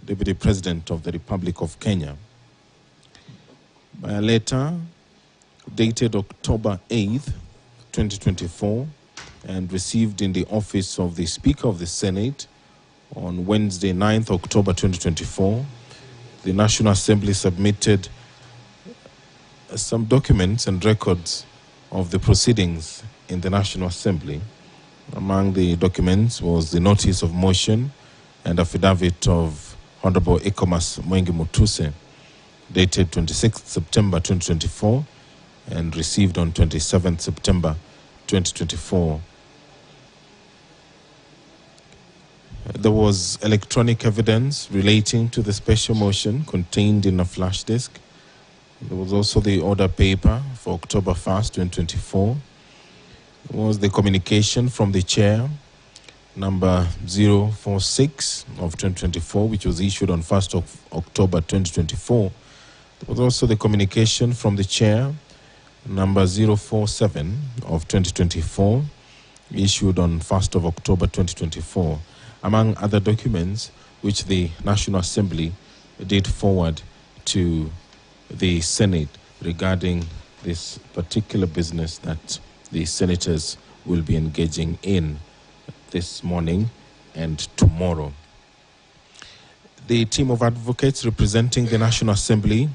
Deputy President of the Republic of Kenya. By a letter dated October 8th, 2024, and received in the office of the Speaker of the Senate on Wednesday, 9th October 2024, the National Assembly submitted some documents and records of the proceedings in the National Assembly. Among the documents was the notice of motion and affidavit of Honorable Ikomas Mwengi Mutuse, dated 26th September 2024 and received on 27th September 2024. There was electronic evidence relating to the special motion contained in a flash disk. There was also the order paper for October 1st, 2024. There was the communication from the chair, number 046 of 2024, which was issued on 1st of October 2024. There was also the communication from the chair, number 047 of 2024, issued on 1st of October 2024, among other documents which the National Assembly did forward to the Senate regarding this particular business that the senators will be engaging in this morning and tomorrow. The team of advocates representing the National Assembly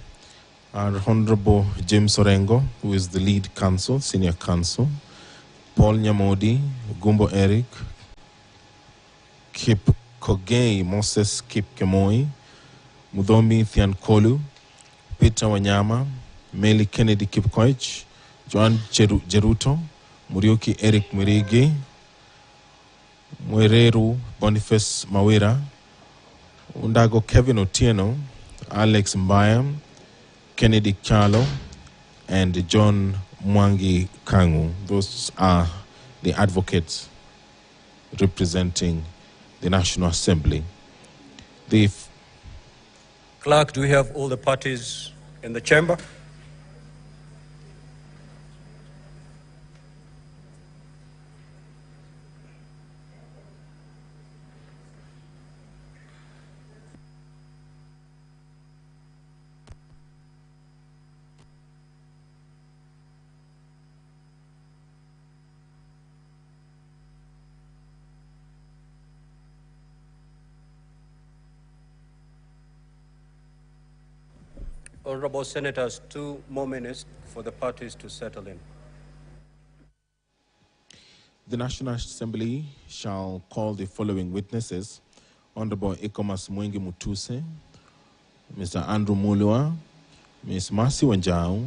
are Honorable James Orengo, who is the lead counsel, senior counsel, Paul Nyamodi, Gumbo Eric, Kip Kogei Moses Kip Kemoi, Mudhomi Thiankolu, Peter Wanyama, Meli Kennedy Kipkoech, Joan Jeruto, Muriuki Eric Mwirigi, Mwereru Boniface Mawira, Undago Kevin Otieno, Alex Mbaya, Kennedy Chalo, and John Mwangi Kangu. Those are the advocates representing the National Assembly. Clerk, do we have all the parties in the chamber? Honorable Senators, 2 more minutes for the parties to settle in. The National Assembly shall call the following witnesses: Honorable Ikomas Mwengi Mutuse, Mr. Andrew Mulua, Ms. Mercy Wanjau,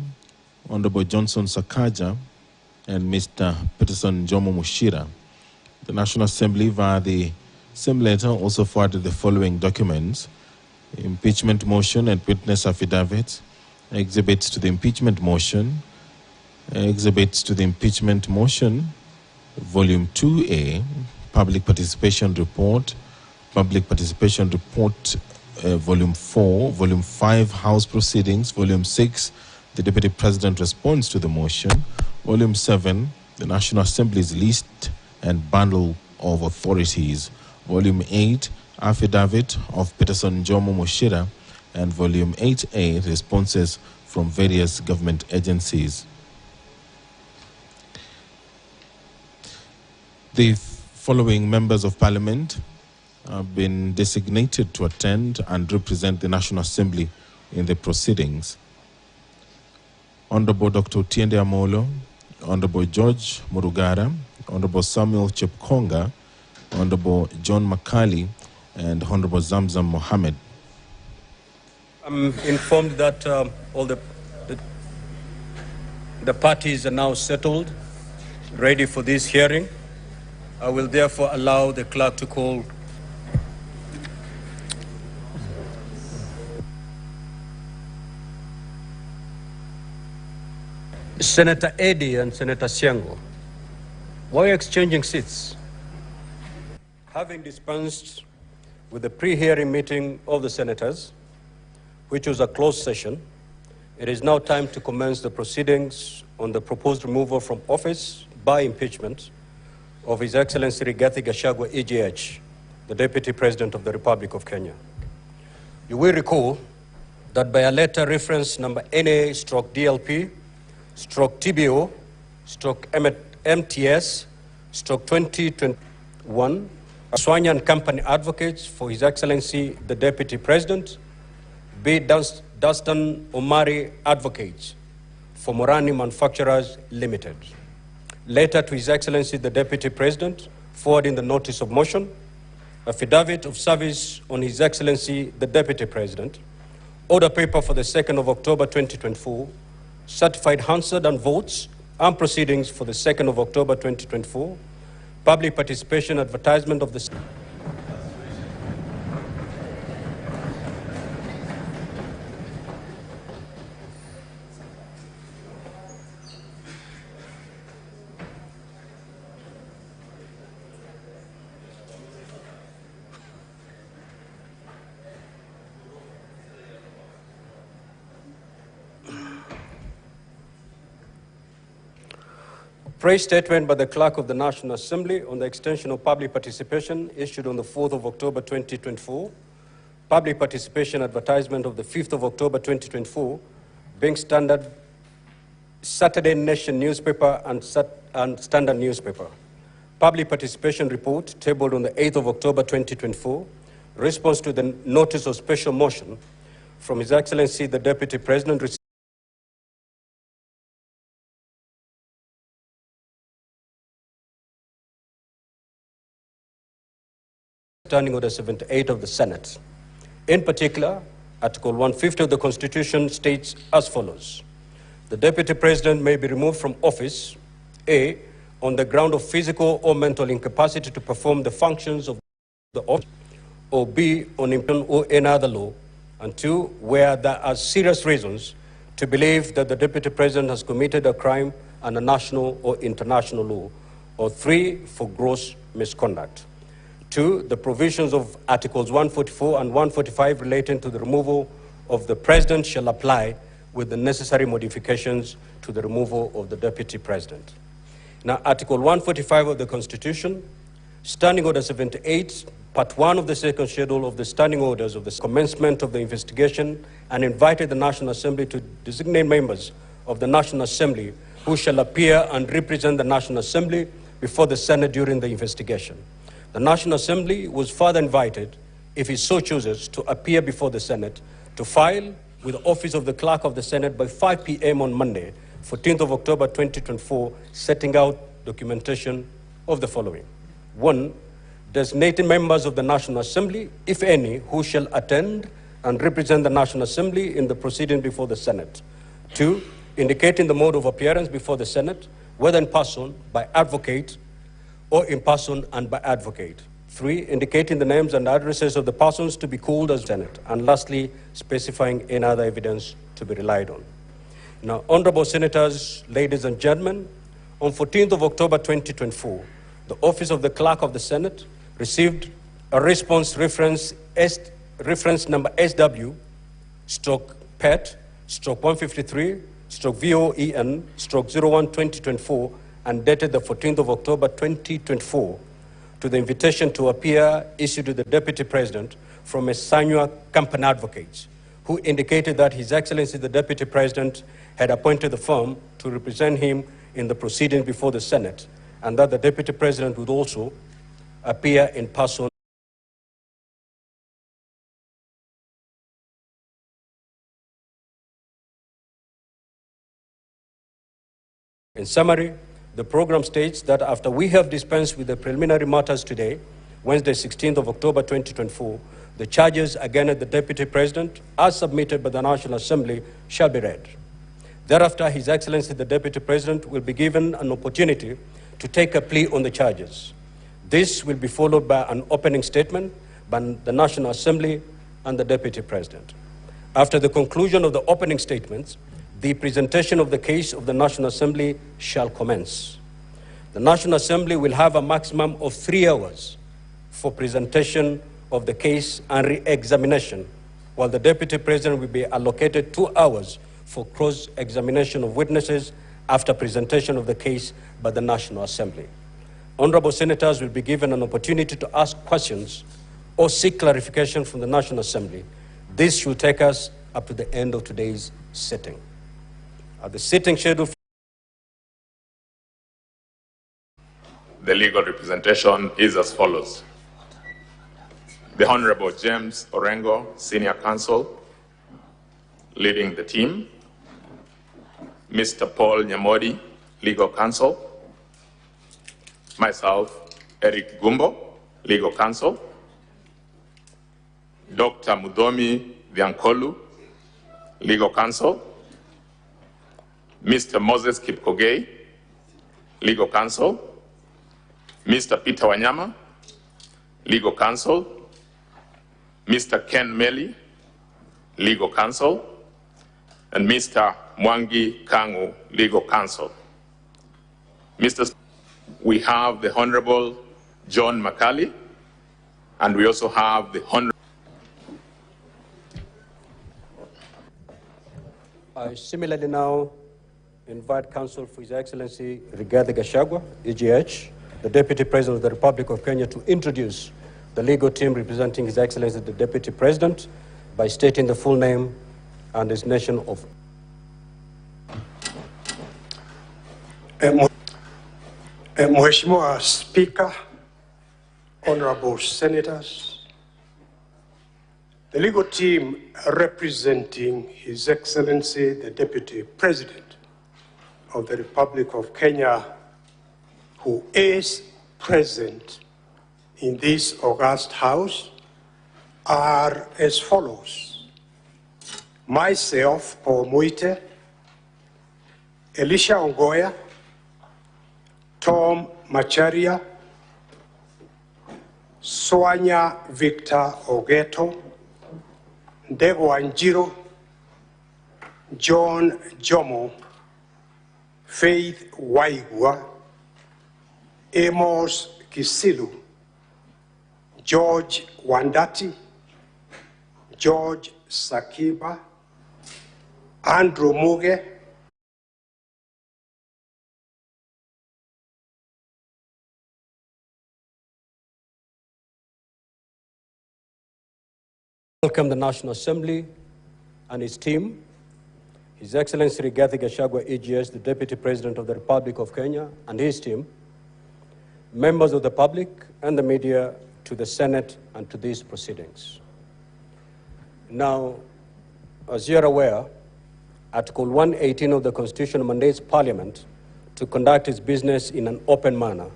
Honorable Johnson Sakaja, and Mr. Peterson Jomo Mushira. The National Assembly, via the same letter, also forwarded the following documents: impeachment motion and witness affidavits, exhibits to the impeachment motion, exhibits to the impeachment motion, Volume 2A, Public Participation Report, Public Participation Report, Volume 4, Volume 5, House Proceedings, Volume 6, the Deputy President responds to the motion, Volume 7, the National Assembly's list and bundle of authorities, Volume 8, Affidavit of Peterson Jomo Mushira, and Volume 8A, responses from various government agencies. The following members of Parliament have been designated to attend and represent the National Assembly in the proceedings: Honorable Dr. Tiende Amolo, Honorable George Murugara, Honorable Samuel Chepkonga, Honorable John Makali, and Honorable Zamzam Mohammed. I'm informed that all the parties are now settled, ready for this hearing. I will therefore allow the clerk to call Senator Eddy and Senator Siango. Why are you exchanging seats? Having dispensed with the pre-hearing meeting of the senators, which was a closed session, it is now time to commence the proceedings on the proposed removal from office by impeachment of His Excellency Rigathi Gachagua, EGH, the Deputy President of the Republic of Kenya. You will recall that by a letter reference number NA/DLP/TBO/MTS/2021, Swanyan Company advocates for His Excellency the Deputy President, B. Dunstan Omari advocates for Morani Manufacturers Limited. Letter to His Excellency the Deputy President, forwarding the notice of motion, affidavit of service on His Excellency the Deputy President, order paper for the 2nd of October 2024, certified Hansard and votes and proceedings for the 2nd of October 2024, public participation advertisement of the praise statement by the Clerk of the National Assembly on the extension of public participation issued on the 4th of October 2024, public participation advertisement of the 5th of October 2024, being Standard, Saturday Nation newspaper and Standard newspaper. Public participation report tabled on the 8th of October 2024, response to the notice of special motion from His Excellency the Deputy President, Standing Order 78 of the Senate. In particular, Article 150 of the Constitution states as follows: the Deputy President may be removed from office, A, on the ground of physical or mental incapacity to perform the functions of the office, or B, on imprisonment or any other law, and 2, where there are serious reasons to believe that the Deputy President has committed a crime under national or international law, or 3, for gross misconduct. 2, the provisions of Articles 144 and 145 relating to the removal of the President shall apply with the necessary modifications to the removal of the Deputy President. Now, Article 145 of the Constitution, Standing Order 78, Part 1 of the second schedule of the Standing Orders of the commencement of the investigation, and invited the National Assembly to designate members of the National Assembly who shall appear and represent the National Assembly before the Senate during the investigation. The National Assembly was further invited, if it so chooses, to appear before the Senate to file with the Office of the Clerk of the Senate by 5 p.m. on Monday, 14th of October 2024, setting out documentation of the following. 1, designating members of the National Assembly, if any, who shall attend and represent the National Assembly in the proceeding before the Senate. 2, indicating the mode of appearance before the Senate, whether in person, by advocate, or in person and by advocate. 3, indicating the names and addresses of the persons to be called as Senate. And lastly, specifying any other evidence to be relied on. Now, honorable senators, ladies and gentlemen, on 14th of October 2024, the Office of the Clerk of the Senate received a response reference number SW/PET/153/VOEN/01/2024, and dated the 14th of October 2024, to the invitation to appear issued to the Deputy President from a Sanywa Company advocates, who indicated that His Excellency the Deputy President had appointed the firm to represent him in the proceedings before the Senate, and that the Deputy President would also appear in person. In summary, the program states that after we have dispensed with the preliminary matters today, Wednesday, 16th of October 2024, the charges against the Deputy President, as submitted by the National Assembly, shall be read. Thereafter, His Excellency the Deputy President will be given an opportunity to take a plea on the charges. This will be followed by an opening statement by the National Assembly and the Deputy President. After the conclusion of the opening statements, the presentation of the case of the National Assembly shall commence. The National Assembly will have a maximum of 3 hours for presentation of the case and re-examination, while the Deputy President will be allocated 2 hours for cross-examination of witnesses after presentation of the case by the National Assembly. Honorable senators will be given an opportunity to ask questions or seek clarification from the National Assembly This should take us up to the end of today's sitting. The sitting schedule. The legal representation is as follows. The Honorable James Orengo, Senior Counsel, leading the team. Mr. Paul Nyamodi, Legal Counsel. Myself, Eric Gumbo, Legal Counsel. Dr. Mudomi Viankolu, Legal Counsel. Mr. Moses Kipkogei, Legal Counsel. Mr. Peter Wanyama, Legal Counsel. Mr. Ken Meli, Legal Counsel. And Mr. Mwangi Kangu, Legal Counsel. We have the Honorable John Makali, and we also have the Honorable. I similarly now invite counsel for His Excellency Rigathi Gachagua, EGH, the Deputy President of the Republic of Kenya, to introduce the legal team representing His Excellency the Deputy President by stating the full name and his nation of. Mheshimiwa Speaker, Honorable Senators, the legal team representing His Excellency the Deputy President of the Republic of Kenya, who is present in this august house, are as follows. Myself, Paul Muite, Elisha Ongoya, Tom Macharia, Soanya Victor Ogeto, Ndego Wanjiro, John Jomo, Faith Waigwa, Amos Kisilu, George Wandati, George Sakiba, Andrew Muge, Welcome the National Assembly and its team, His Excellency Rigathi Gachagua, EGS, the Deputy President of the Republic of Kenya, and his team, members of the public and the media, to the Senate and to these proceedings. Now, as you're aware, Article 118 of the Constitution mandates Parliament to conduct its business in an open manner,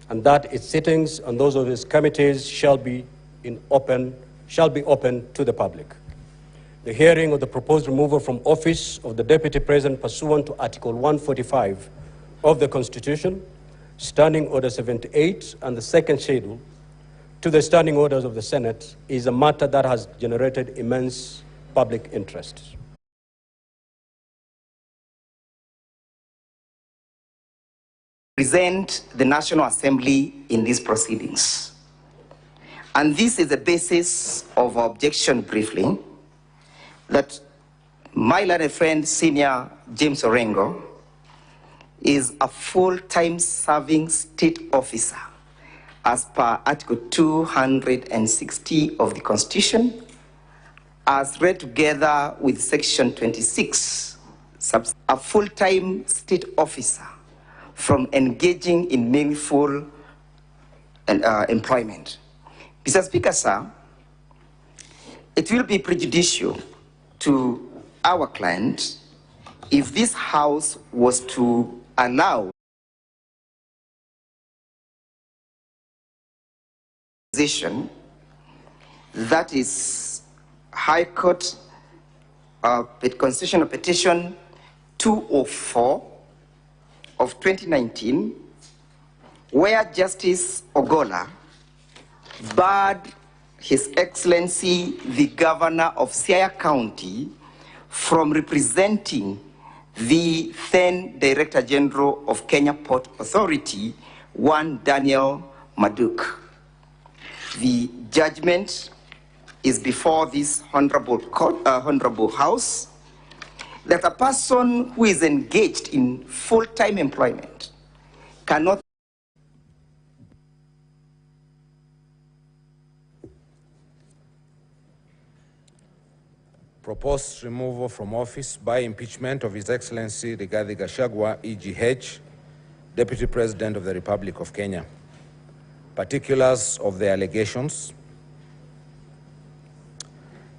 and that its sittings and those of its committees shall be open to the public. The hearing of the proposed removal from office of the Deputy President pursuant to Article 145 of the Constitution, Standing Order 78, and the second schedule to the standing orders of the Senate is a matter that has generated immense public interest. Present the National Assembly in these proceedings. And this is the basis of our objection briefly, that my learned friend, Senior James Orengo, is a full-time serving state officer as per Article 260 of the Constitution, as read together with Section 26, a full-time state officer from engaging in meaningful employment. Mr. Speaker, sir, it will be prejudicial to our client if this House was to allow that is High Court Constitutional Petition 204 of 2019, where Justice Ogola barred His Excellency the Governor of Siaya County from representing the then Director General of Kenya Port Authority, one Daniel Maduk. The judgment is before this honorable House that a person who is engaged in full-time employment cannot proposed removal from office by impeachment of His Excellency Rigathi Gachagua, EGH, Deputy President of the Republic of Kenya. Particulars of the allegations.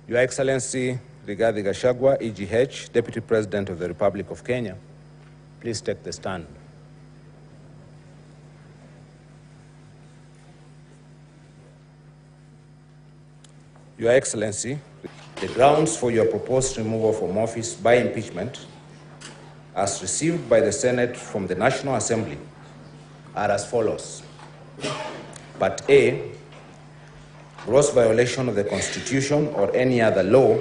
Your Excellency Rigathi Gachagua, EGH, Deputy President of the Republic of Kenya, please take the stand. Your Excellency, the grounds for your proposed removal from office by impeachment, as received by the Senate from the National Assembly, are as follows. Part A, gross violation of the Constitution or any other law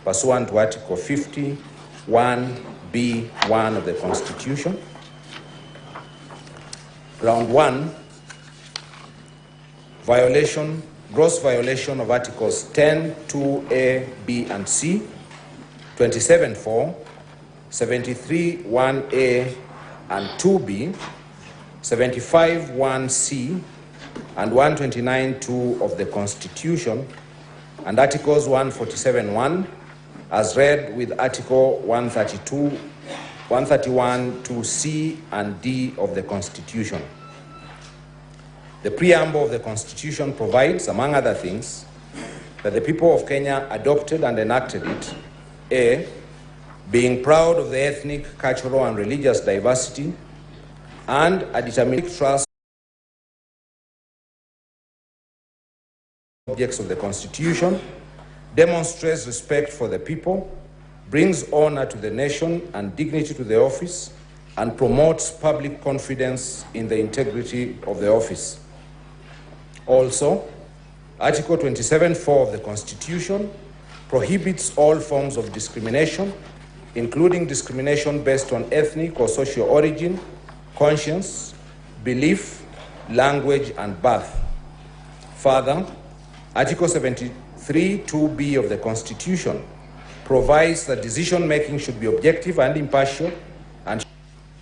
pursuant to Article 51(b)(1) of the Constitution. Round 1, gross violation of Articles 10, 2A, B, and C, 27(4), 73(1)A and 2B, 75(1)C, and 129(2) of the Constitution, and Articles 147(1), as read with Article 131(2)C and D of the Constitution. The preamble of the Constitution provides, among other things, that the people of Kenya adopted and enacted it, A, being proud of the ethnic, cultural, and religious diversity, and a determined trust objects of the Constitution, demonstrates respect for the people, brings honor to the nation and dignity to the office, and promotes public confidence in the integrity of the office. Also, Article 27(4) of the Constitution prohibits all forms of discrimination, including discrimination based on ethnic or social origin, conscience, belief, language, and birth. Further, Article 73(2)B of the Constitution provides that decision-making should be objective and impartial, and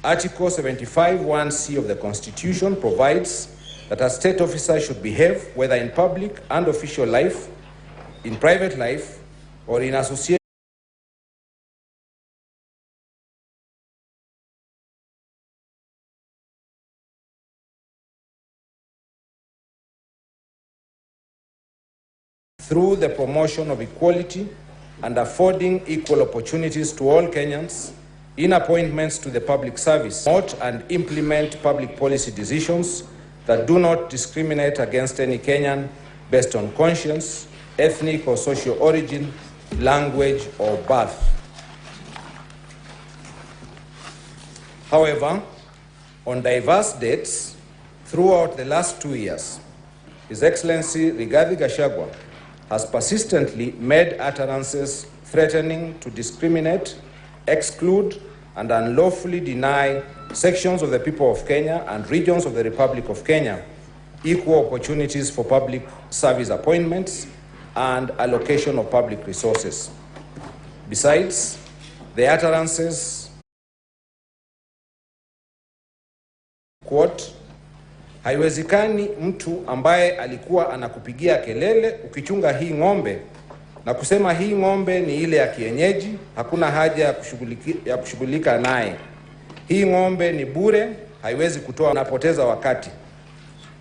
Article 75(1)C of the Constitution provides that a state officer should behave, whether in public and official life, in private life, or in association through the promotion of equality and affording equal opportunities to all Kenyans in appointments to the public service, promote and implement public policy decisions that do not discriminate against any Kenyan based on conscience, ethnic or social origin, language, or birth. However, on diverse dates throughout the last 2 years, His Excellency Rigathi Gachagua has persistently made utterances threatening to discriminate, exclude, and unlawfully deny sections of the people of Kenya and regions of the Republic of Kenya equal opportunities for public service appointments and allocation of public resources. Besides, the utterances, quote, haiwezekani mtu ambaye alikuwa anakupigia kelele ukichunga hii ng'ombe na kusema hii ng'ombe ni ile ya kienyeji, hakuna haja ya kushughulika naye. Hii ng'ombe ni bure, haiwezi kutoa, napoteza wakati.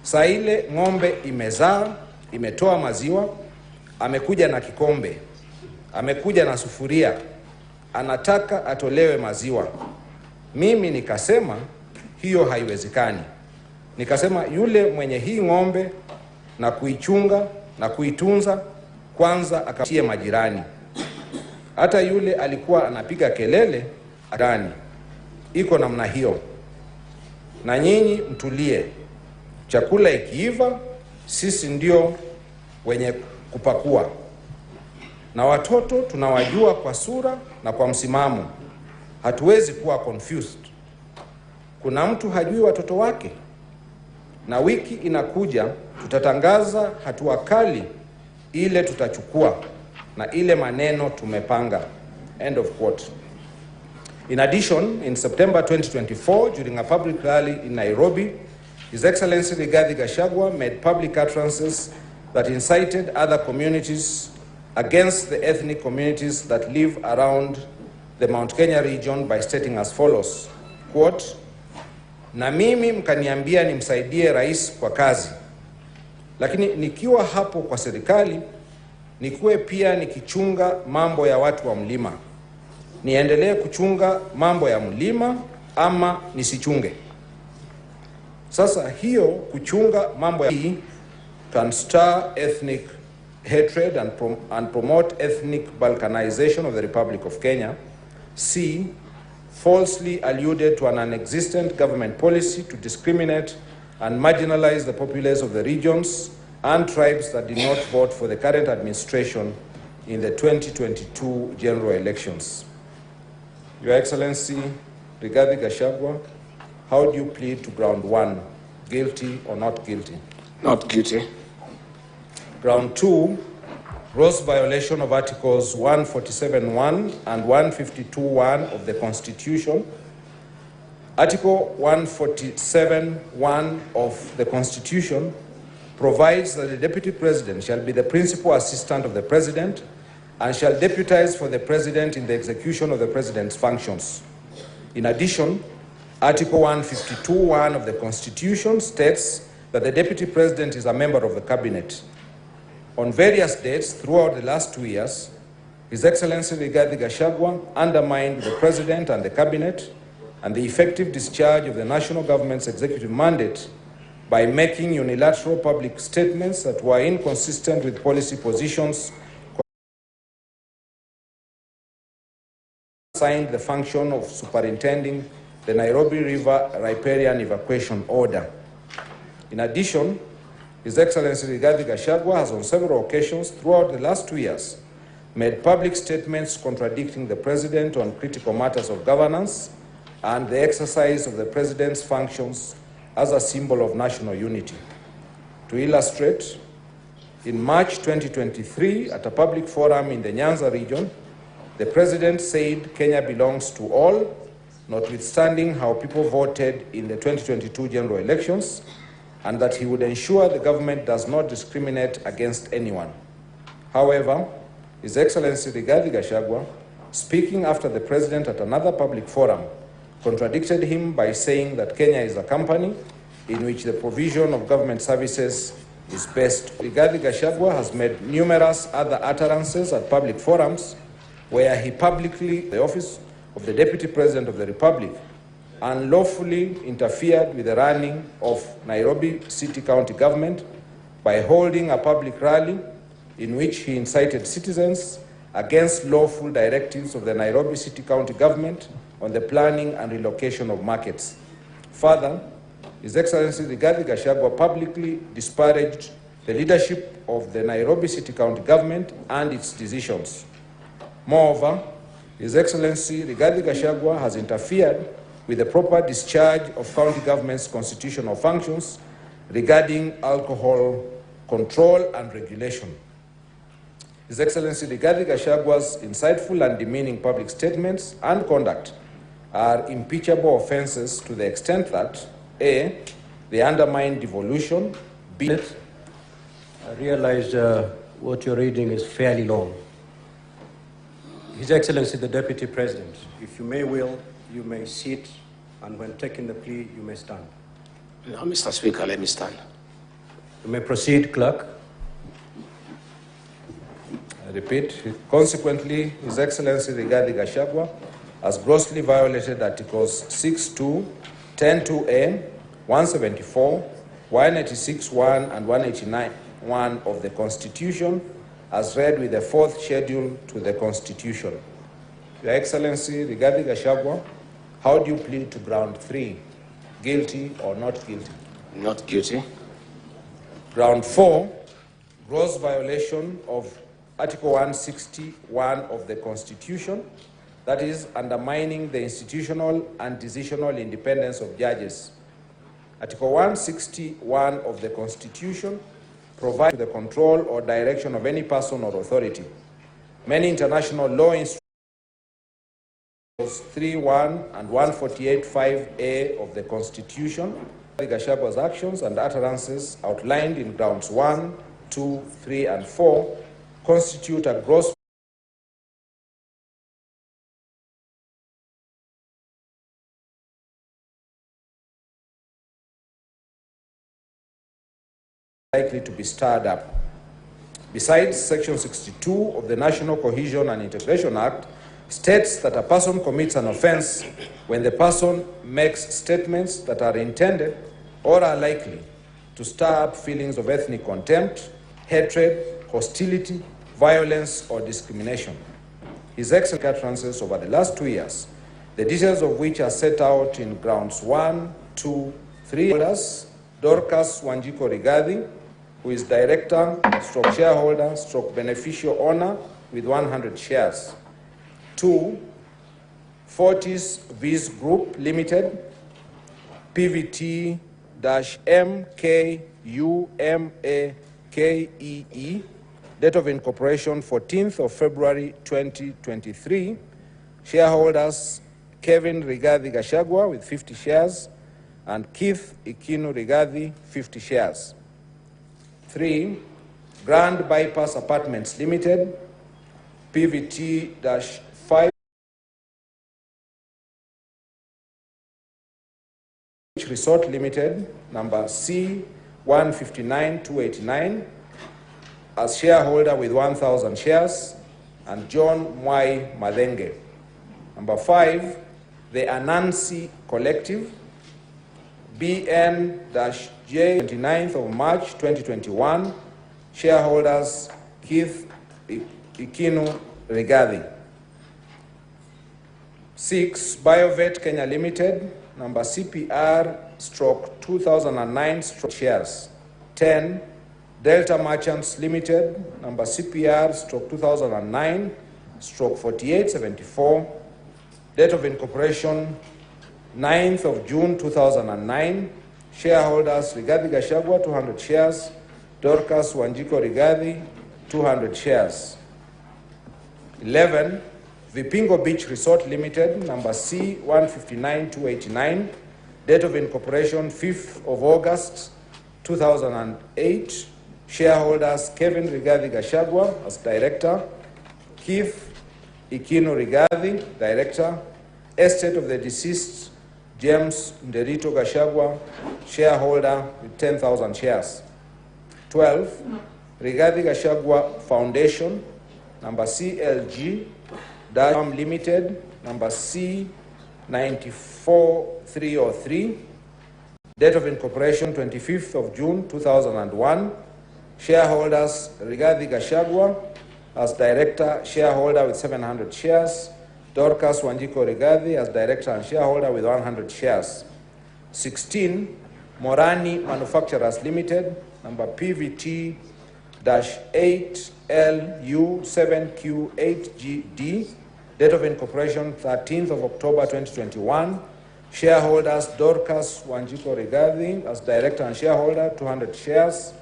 Saa ile ng'ombe imezaa, imetoa maziwa, amekuja na kikombe, amekuja na sufuria, anataka atolewe maziwa. Mimi nikasema hiyo haiwezekani. Nikasema yule mwenye hii ng'ombe na kuichunga na kuitunza kwanza akatie majirani. Hata yule alikuwa anapiga kelele ndani. Iko namna hiyo. Na nyinyi mtulie. Chakula ikiiva, sisi ndio wenye kupakua. Na watoto tunawajua kwa sura na kwa msimamo. Hatuwezi kuwa confused. Kuna mtu hajui watoto wake? Na wiki inakuja tutatangaza hatua kali ile tutachukua na ile maneno tumepanga. End of quote. In addition, in September 2024, during a public rally in Nairobi, His Excellency Rigathi Gachagua made public utterances that incited other communities against the ethnic communities that live around the Mount Kenya region by stating as follows, quote, na mimi mkaniambia nimsaidie rais kwa kazi, lakini nikiwa hapo kwa serikali nikuwe pia nikichunga mambo ya watu wa mlima. Niendelee kuchunga mambo ya mlima ama nisichunge? Sasa hiyo kuchunga mambo ya can stir ethnic hatred and promote ethnic balkanization of the Republic of Kenya. C, falsely alluded to an non-existent government policy to discriminate and marginalize the populace of the regions and tribes that did not vote for the current administration in the 2022 general elections. Your Excellency, Rigathi Gachagua, how do you plead to ground 1, guilty or not guilty? Not guilty. Ground 2, gross violation of Articles 147.1 and 152.1 of the Constitution. Article 147.1 of the Constitution provides that the Deputy President shall be the principal assistant of the President and shall deputize for the President in the execution of the President's functions. In addition, Article 152.1 of the Constitution states that the Deputy President is a member of the Cabinet. On various dates throughout the last 2 years, His Excellency Rigathi Gachagua undermined the President and the Cabinet and the effective discharge of the national government's executive mandate by making unilateral public statements that were inconsistent with policy positions, assigned the function of superintending the Nairobi River riparian evacuation order. In addition, His Excellency Rigathi Gachagua has on several occasions throughout the last 2 years made public statements contradicting the President on critical matters of governance and the exercise of the President's functions as a symbol of national unity. To illustrate, in March 2023, at a public forum in the Nyanza region, the President said Kenya belongs to all, notwithstanding how people voted in the 2022 general elections, and that he would ensure the government does not discriminate against anyone. However, His Excellency Rigathi Gachagua, speaking after the President at another public forum, contradicted him by saying that Kenya is a company in which the provision of government services is based. Rigathi Gachagua has made numerous other utterances at public forums where he publicly, the office of the Deputy President of the Republic, unlawfully interfered with the running of Nairobi City County government by holding a public rally in which he incited citizens against lawful directives of the Nairobi City County government on the planning and relocation of markets. Further, His Excellency Rigathi Gachagua publicly disparaged the leadership of the Nairobi City County government and its decisions. Moreover, His Excellency Rigathi Gachagua has interfered with the proper discharge of county government's constitutional functions regarding alcohol control and regulation. His Excellency Rigathi Gachagua's insightful and demeaning public statements and conduct are impeachable offenses to the extent that A, they undermine devolution, B, I realize what you're reading is fairly long. His Excellency the Deputy President, if you may will, you may sit, and when taking the plea, you may stand. No, Mr. Speaker, let me stand. You may proceed, Clerk. I repeat, consequently, His Excellency Rigathi Gachagua has grossly violated Articles 6.2, 10.2a, 174, 186.1, and 189.1 of the Constitution, as read with the 4th schedule to the Constitution. Your Excellency Rigathi Gachagua, how do you plead to ground 3, guilty or not guilty? Not guilty. Ground 4, gross violation of Article 161 of the Constitution, that is, undermining the institutional and decisional independence of judges. Article 161 of the Constitution provides the control or direction of any person or authority. Many international law instruments, 3.1 and 148.5a of the Constitution, Gachagua's actions and utterances outlined in grounds 1, 2, 3, and 4 constitute a gross likely to be stirred up. Besides, Section 62 of the National Cohesion and Integration Act states that a person commits an offense when the person makes statements that are intended or are likely to stir up feelings of ethnic contempt, hatred, hostility, violence, or discrimination. His excellent utterances over the last 2 years, the details of which are set out in grounds 1, 2, 3. Dorcas Wanjiko Rigathi, who is director, stroke shareholder, stroke beneficial owner with 100 shares. 2, Fortis Viz Group Limited, PVT-MKUMAKEE, date of incorporation 14th of February 2023. Shareholders Kevin Rigathi Gachagua with 50 shares and Keith Ikinu Rigathi 50 shares. 3, Grand Bypass Apartments Limited, PVT-5 Resort Limited, number C159289, as shareholder with 1,000 shares, and John Mwai Madenge. Number 5, the Anansi Collective, BN-J 29th of March 2021, shareholders Keith Ikinu Rigathi. 6, Biovet Kenya Limited, number CPR/2009 shares. 10, Delta Merchants Limited, number CPR/2009/4874, date of incorporation 9th of June 2009, shareholders Rigathi Gachagua 200 shares, Dorcas Wanjiko Rigathi 200 shares. 11, Vipingo Beach Resort Limited, number C159289, date of incorporation 5th of August 2008, shareholders Kevin Rigathi Gachagua as director, Keith Ikinu Rigathi, director, estate of the deceased James Nderito Gachagua, shareholder with 10,000 shares. 12, Rigathi Gachagua Foundation, number CLG Limited, number C94303, date of incorporation 25th of June 2001, shareholders Rigathi Gachagua as director, shareholder with 700 shares, Dorcas Wanjiko Rigathi as director and shareholder with 100 shares. 16, Morani Manufacturers Limited, number PVT-8LU7Q8GD, date of incorporation 13th of October 2021, shareholders Dorcas Wanjiko Rigathi as director and shareholder, 200 shares,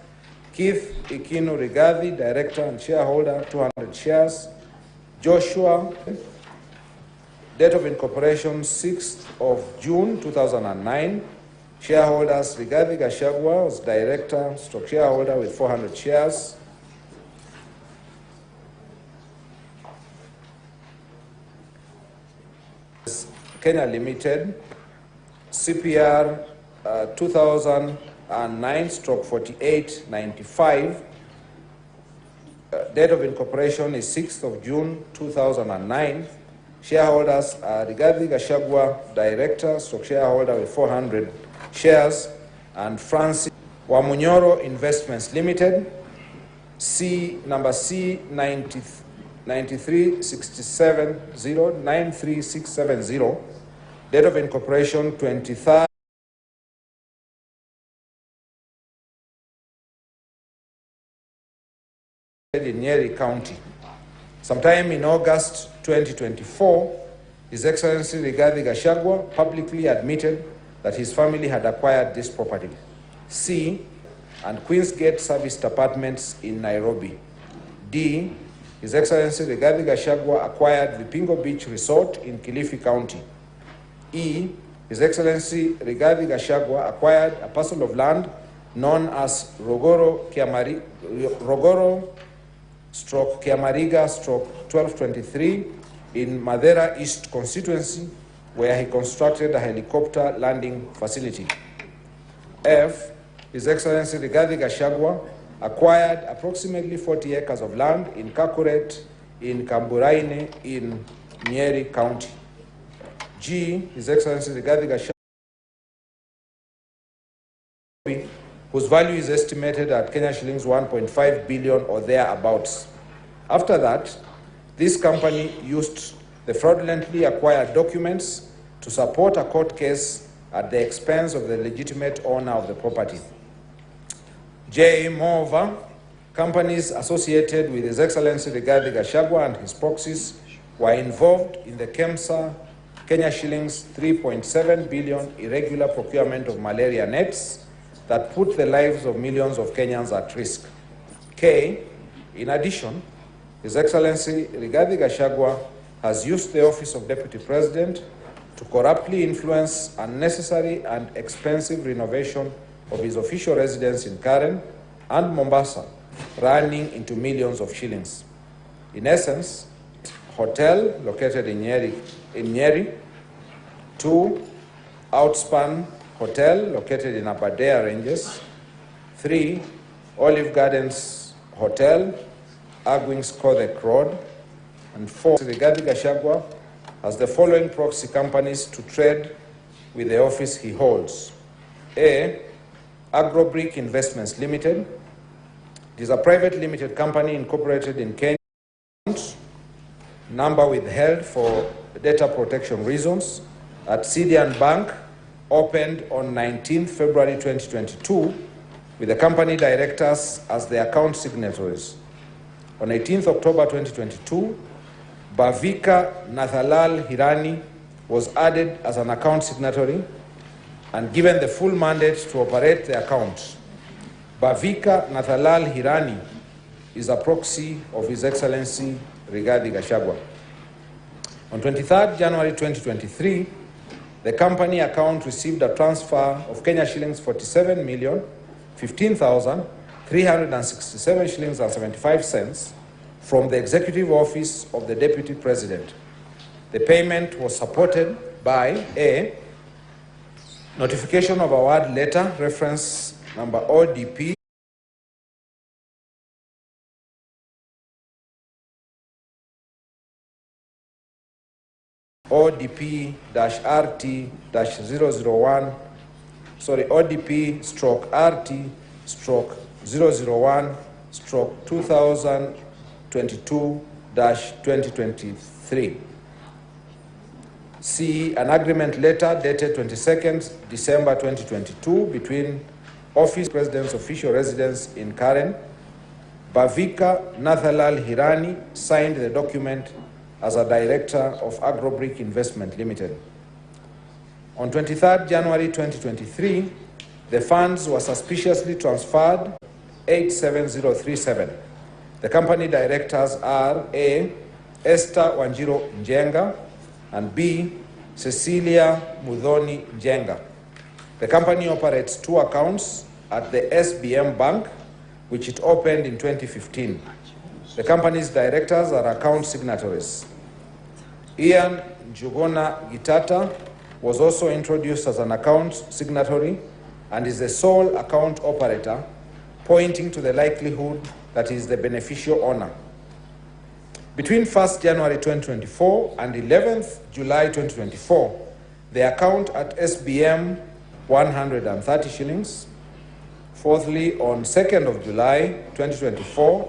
Keith Ikinu Rigathi, director and shareholder, 200 shares, Joshua, date of incorporation 6th of June 2009, shareholders Rigathi Gachagua as director, stroke shareholder with 400 shares. Kenya Limited, CPR 2009/4895, date of incorporation is 6th of June 2009. Shareholders are Rigathi Gachagua, director, stroke shareholder with 400 shares, and Francis Wamunyoro Investments Limited, number C93670, date of incorporation 23rd in Nyeri County. Sometime in August 2024, His Excellency Rigathi Gachagua publicly admitted that his family had acquired this property, C, and Queensgate Serviced Apartments in Nairobi. D, His Excellency Rigathi Gachagua acquired Vipingo Beach Resort in Kilifi County. E, His Excellency Rigathi Gachagua acquired a parcel of land known as Rogoro Kiamariga/1223 in Madera East constituency, where he constructed a helicopter landing facility. F, His Excellency Rigathi Gachagua acquired approximately 40 acres of land in Kakuret, in Kamburaine, in Nyeri County. G, His Excellency Rigathi Gachagua, whose value is estimated at Kenya shillings 1.5 billion or thereabouts. After that, this company used the fraudulently acquired documents to support a court case at the expense of the legitimate owner of the property. J, moreover, companies associated with His Excellency Rigathi Gachagua and his proxies were involved in the KEMSA Kenya shillings 3.7 billion irregular procurement of malaria nets that put the lives of millions of Kenyans at risk. K, in addition, His Excellency Rigathi Gachagua has used the office of Deputy President to corruptly influence unnecessary and expensive renovation of his official residence in Karen and Mombasa, running into millions of shillings. In essence, hotel located in Nyeri, 2, Outspan Hotel located in Aberdare Ranges, 3, Olive Gardens Hotel, Agwings Kodek Road, and 4, Rigathi Gachagua has the following proxy companies to trade with the office he holds. A, Agrobrick Investments Limited. It is a private limited company incorporated in Kenya. Number withheld for data protection reasons at Sidian Bank, opened on 19th February 2022, with the company directors as the account signatories. On 18th October 2022, Bhavika Nathalal Hirani was added as an account signatory and given the full mandate to operate the account. Bhavika Nathalal Hirani is a proxy of His Excellency Rigathi Gachagua. On 23rd January 2023, the company account received a transfer of Kenya shillings 47,015,367 shillings and 75 cents from the Executive Office of the Deputy President. The payment was supported by a notification of award letter, reference number ODP ODP-RT-001, ODP-RT-001/2022-2023. C, an agreement letter dated 22nd December 2022 between Office President's official residence in Karen. Bhavika Nathalal Hirani signed the document as a director of Agrobrick Investment Limited. On 23rd January 2023, the funds were suspiciously transferred 87037. The company directors are A, Esther Wanjiro Njenga, and B, Cecilia Mudhoni Njenga. The company operates 2 accounts at the SBM Bank, which it opened in 2015. The company's directors are account signatories. Ian Njuguna Gitata was also introduced as an account signatory and is the sole account operator, pointing to the likelihood that he is the beneficial owner. Between 1st January 2024 and 11th July 2024, the account at SBM 130 shillings. Fourthly, on 2nd of July 2024,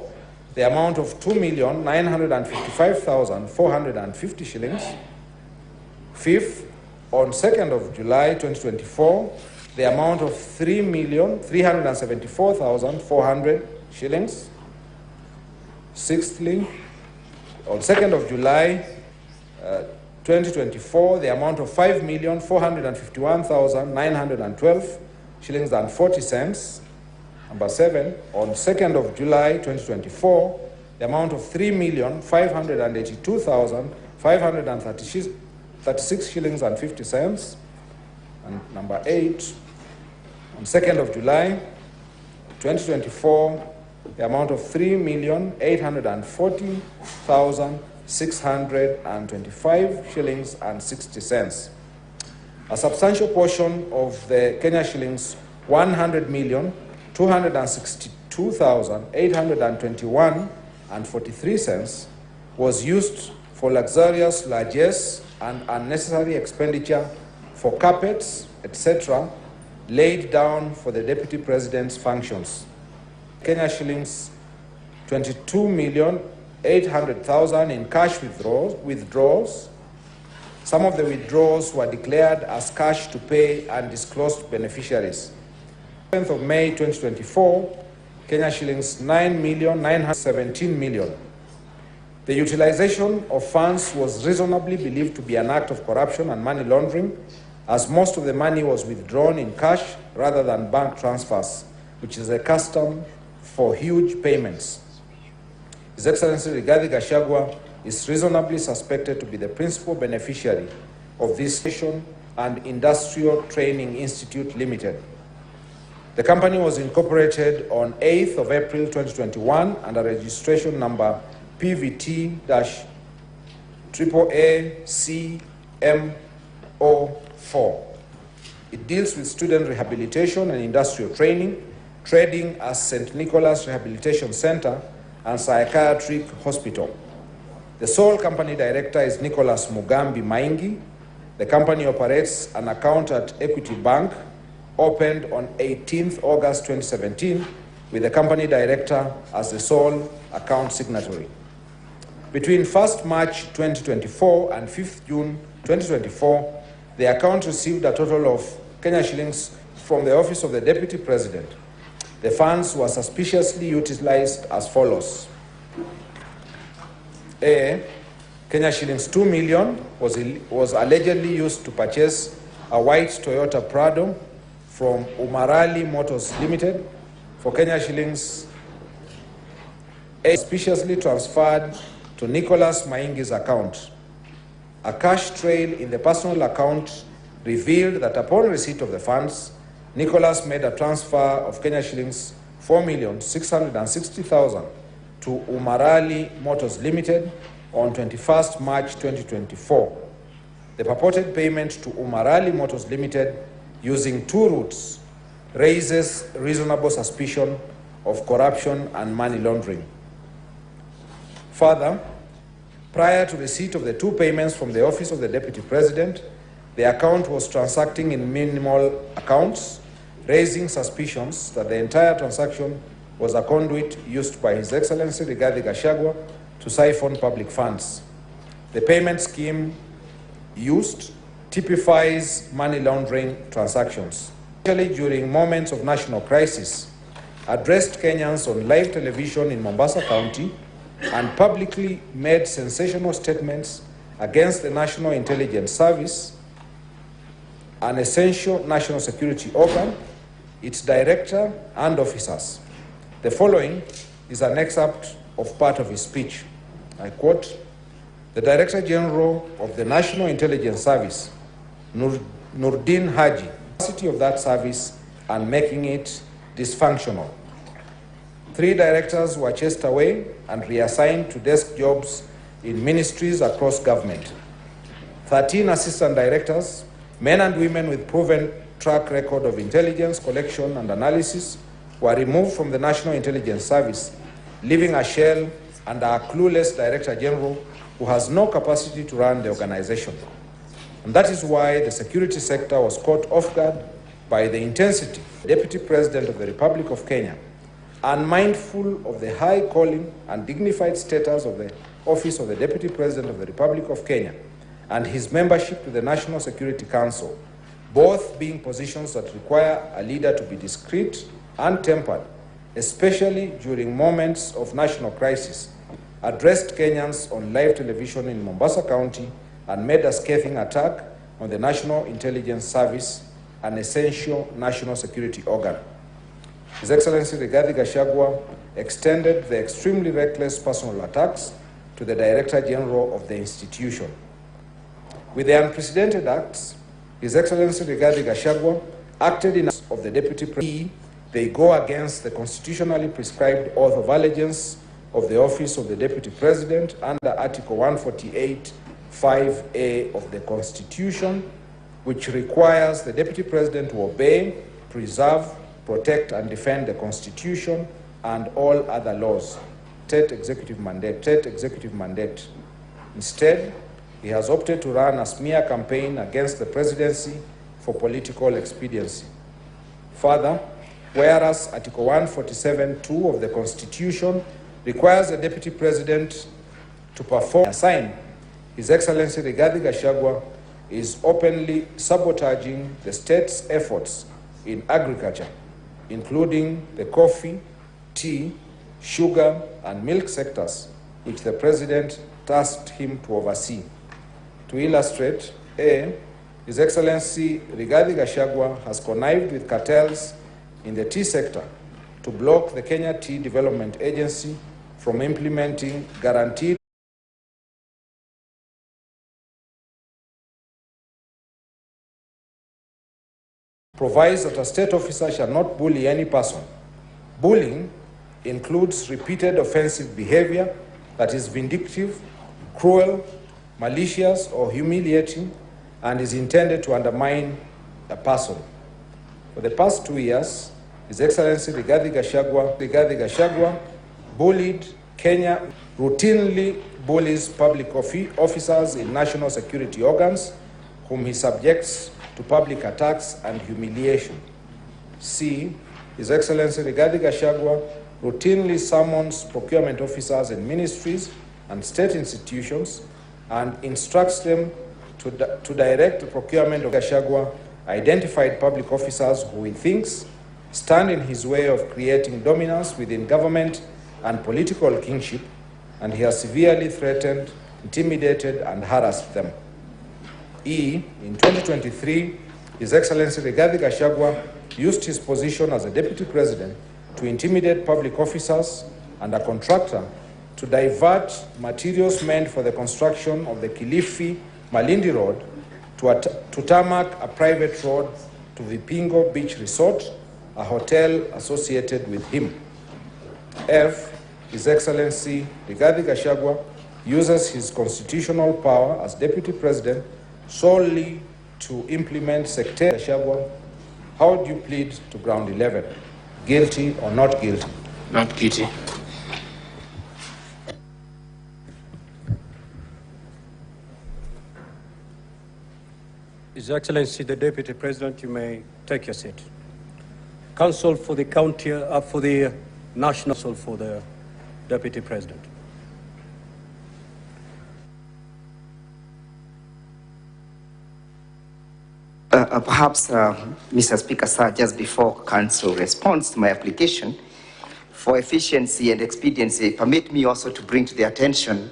the amount of 2,955,450 shillings. Fifth, on 2nd of July 2024, the amount of 3,374,400 shillings. Sixthly, on 2nd of July 2024, the amount of 5,451,912 shillings and 40 cents. Number 7, on 2nd of July 2024, the amount of 3,582,536 shillings and 50 cents. And number 8, on 2nd of July 2024, the amount of 3,840,625 shillings and 60 cents. A substantial portion of the Kenya shillings 100,262,821 and 43 cents was used for luxurious largesse and unnecessary expenditure for carpets, etc., laid down for the Deputy President's functions. Kenya shillings 22,800,000 in cash withdrawals. Some of the withdrawals were declared as cash to pay undisclosed beneficiaries. 7th of May 2024, Kenya shillings 9,917 million. The utilization of funds was reasonably believed to be an act of corruption and money laundering, as most of the money was withdrawn in cash rather than bank transfers, which is a custom for huge payments. His Excellency Rigathi Gachagua is reasonably suspected to be the principal beneficiary of this station and Industrial Training Institute Limited. The company was incorporated on 8th of April 2021 under registration number PVT-AAACMO4. It deals with student rehabilitation and industrial training, trading as St. Nicholas Rehabilitation Center and Psychiatric Hospital. The sole company director is Nicholas Mugambi Maingi. The company operates an account at Equity Bank, opened on 18th August 2017, with the company director as the sole account signatory. Between 1st March 2024 and 5th June 2024, the account received a total of Kenya shillings from the Office of the Deputy President. The funds were suspiciously utilized as follows. A. Kenya shillings 2 million was allegedly used to purchase a white Toyota Prado from Umarali Motors Limited for Kenya shillings suspiciously transferred to Nicholas Maingi's account. A cash trail in the personal account revealed that upon receipt of the funds, Nicholas made a transfer of Kenya shillings 4,660,000 to Umarali Motors Limited on 21st March 2024. The purported payment to Umarali Motors Limited using two routes raises reasonable suspicion of corruption and money laundering. Further, prior to receipt of the two payments from the Office of the Deputy President, the account was transacting in minimal accounts, raising suspicions that the entire transaction was a conduit used by His Excellency Rigathi Gachagua to siphon public funds. The payment scheme used typifies money laundering transactions. Especially during moments of national crisis, addressed Kenyans on live television in Mombasa County and publicly made sensational statements against the National Intelligence Service, an essential national security organ, its director and officers. The following is an excerpt of part of his speech. I quote, "The Director General of the National Intelligence Service, Nurdin Haji, capacity of that service and making it dysfunctional. 3 directors were chased away and reassigned to desk jobs in ministries across government. 13 assistant directors, men and women with proven track record of intelligence collection and analysis, were removed from the National Intelligence Service, leaving a shell and a clueless Director General who has no capacity to run the organization. And that is why the security sector was caught off guard by the intensity. The Deputy President of the Republic of Kenya, unmindful of the high calling and dignified status of the Office of the Deputy President of the Republic of Kenya and his membership to the National Security Council, both being positions that require a leader to be discreet and tempered, especially during moments of national crisis, addressed Kenyans on live television in Mombasa County and made a scathing attack on the National Intelligence Service, an essential national security organ. His Excellency Rigathi Gachagua extended the extremely reckless personal attacks to the Director General of the institution. With the unprecedented acts, His Excellency Rigathi Gachagua acted in of the Deputy President they go against the constitutionally prescribed oath of allegiance of the office of the Deputy President under Article 148, 5A of the Constitution, which requires the Deputy President to obey, preserve, protect, and defend the Constitution and all other laws. State executive mandate. Instead, he has opted to run a smear campaign against the presidency for political expediency. Further, whereas Article 147(2) of the Constitution requires the Deputy President to perform assign, His Excellency Rigathi Gachagua is openly sabotaging the state's efforts in agriculture, including the coffee, tea, sugar, and milk sectors, which the President tasked him to oversee. To illustrate, His Excellency Rigathi Gachagua has connived with cartels in the tea sector to block the Kenya Tea Development Agency from implementing guaranteed provides that a state officer shall not bully any person. Bullying includes repeated offensive behavior that is vindictive, cruel, malicious, or humiliating, and is intended to undermine a person. For the past 2 years, His Excellency Rigathi Gachagua bullied Kenya, routinely bullies public officers in national security organs, whom he subjects to public attacks and humiliation. C. His Excellency Rigathi Gachagua routinely summons procurement officers in ministries and state institutions and instructs them to direct the procurement of Gachagua identified public officers who he thinks stand in his way of creating dominance within government and political kingship, and he has severely threatened, intimidated, and harassed them. In 2023, His Excellency Rigathi Gachagua used his position as a Deputy President to intimidate public officers and a contractor to divert materials meant for the construction of the Kilifi-Malindi Road to tarmac a private road to Vipingo Beach Resort, a hotel associated with him. F. His Excellency Rigathi Gachagua uses his constitutional power as Deputy President solely to implement sectarian. Gachagua, how do you plead to ground 11? Guilty or not guilty? Not guilty. His Excellency the Deputy President, you may take your seat. Counsel for the county, for the National Council for the Deputy President. Perhaps, Mr. Speaker, sir, just before Council responds to my application, for efficiency and expediency, permit me also to bring to the attention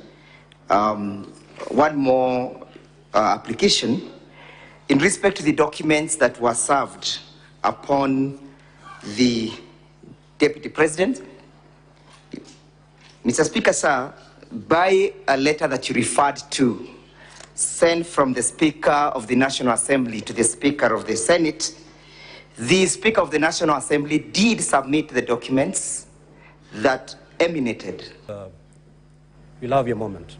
one more application in respect to the documents that were served upon the Deputy President. Mr. Speaker, sir, by a letter that you referred to, sent from the Speaker of the National Assembly to the Speaker of the Senate, the Speaker of the National Assembly did submit the documents that emanated. You'll have your moment.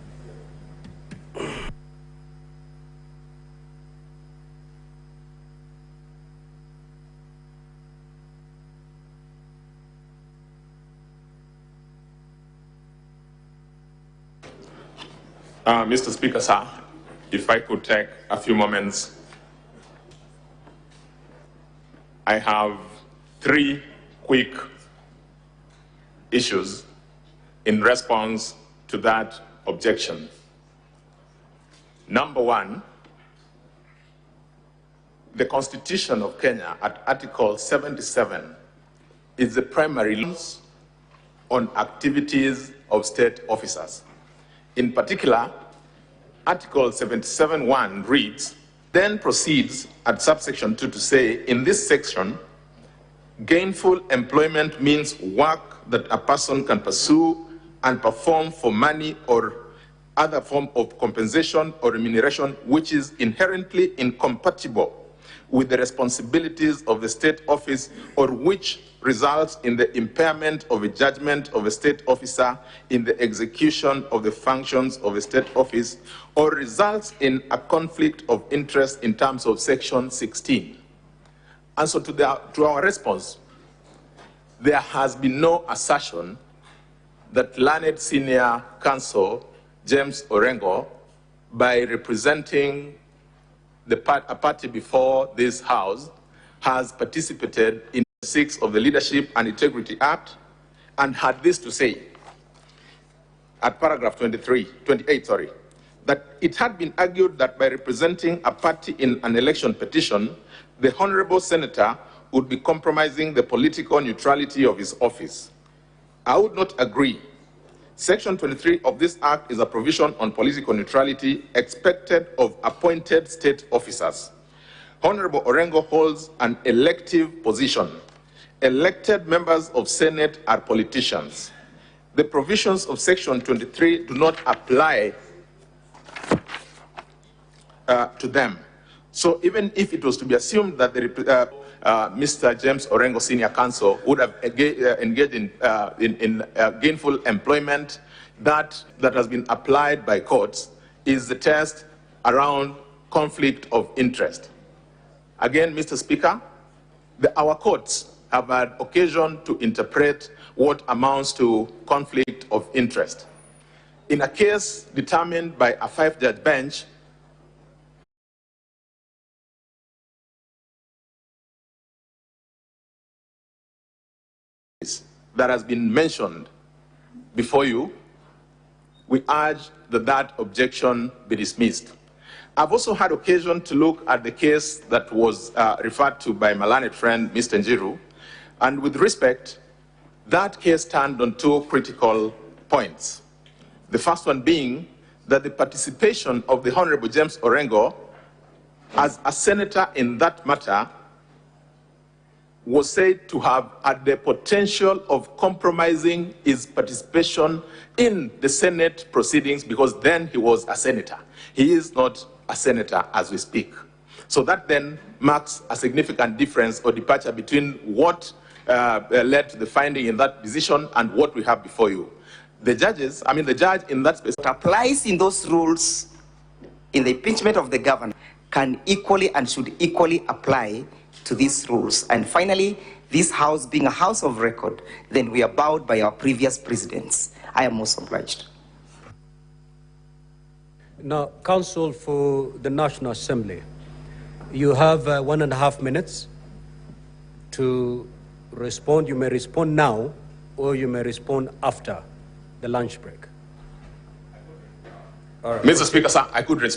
Mr. Speaker, sir, if I could take a few moments. I have 3 quick issues in response to that objection. Number 1, the Constitution of Kenya at Article 77 is the primary law on activities of state officers. In particular, Article 77(1) reads, then proceeds at subsection 2 to say, in this section, gainful employment means work that a person can pursue and perform for money or other form of compensation or remuneration which is inherently incompatible with the responsibilities of the state office or which results in the impairment of a judgment of a state officer in the execution of the functions of a state office or results in a conflict of interest in terms of Section 16. And so to our response, there has been no assertion that learned senior counsel James Orengo, by representing a party before this House, has participated in 6 of the Leadership and Integrity Act and had this to say at paragraph 28, that it had been argued that by representing a party in an election petition, the honorable senator would be compromising the political neutrality of his office. I would not agree. Section 23 of this Act is a provision on political neutrality expected of appointed state officers. Honorable Orengo holds an elective position. Elected members of Senate are politicians. The provisions of Section 23 do not apply to them. So even if it was to be assumed that Mr. James Orengo Senior Counsel would have engaged in gainful employment, that has been applied by courts is the test around conflict of interest. Again, Mr. Speaker, our courts have had occasion to interpret what amounts to conflict of interest. In a case determined by a 5-judge bench, that has been mentioned before you, we urge that objection be dismissed. I've also had occasion to look at the case that was referred to by my learned friend, Mr. Njiru, and with respect, that case turned on 2 critical points. The first one being that the participation of the Honorable James Orengo as a senator in that matter was said to have had the potential of compromising his participation in the Senate proceedings because then he was a senator. He is not a senator as we speak. So that then marks a significant difference or departure between what led to the finding in that decision and what we have before you. The judge in that space. What applies in those rules in the impeachment of the governor can equally and should equally apply to these rules. And finally, this House being a House of record, then we are bound by our previous presidents. I am most obliged. Now, Counsel for the National Assembly, you have 1.5 minutes to respond. You may respond now, or you may respond after the lunch break. All right. Mr. Speaker, sir, I could respond.